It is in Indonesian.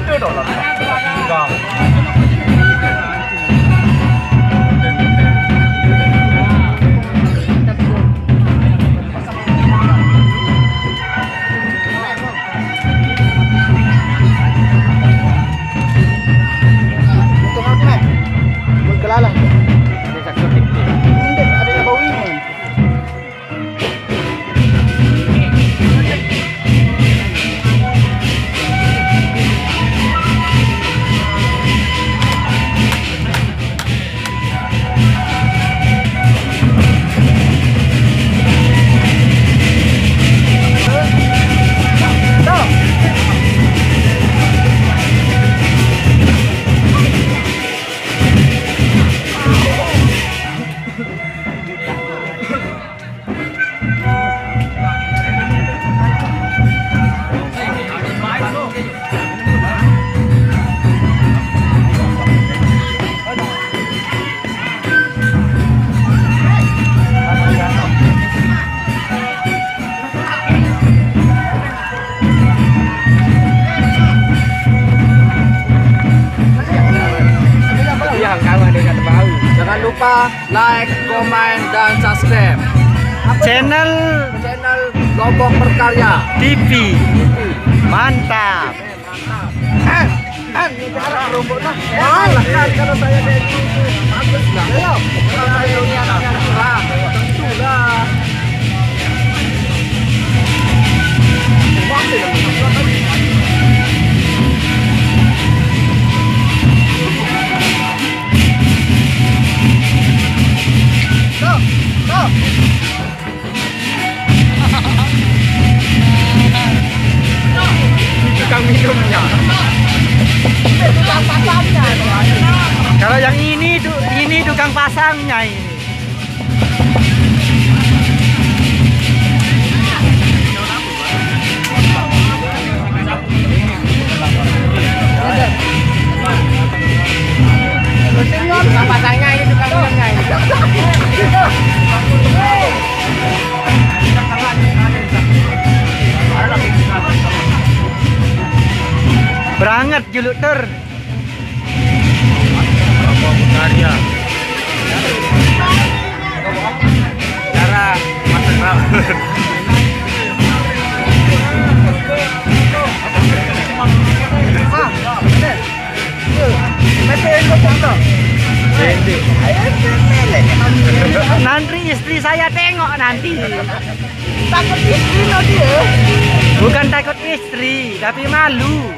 Itu dong. Enggak. Kelalah. Ini sakit dikit. Hindi, ada yang bau ini. Jangan lupa like, komen, dan subscribe Channel Lombok Berkarya TV. Mantap. bicara rumput lah. Malah kan kalau saya dari itu bagus lah. Kalau saya ini anaknya kurang, tentu lah. Pasti lah. Tukang minumnya. Tukang pasangnya. Kalau yang ini tukang pasangnya ini. Tukang pasangnya ini tukang minumnya ini. Beranget juluk ter. Karya. Cara masak rawa. Nanti istri saya tengok nanti. Takut istri no dia. Bukan takut istri, tapi malu.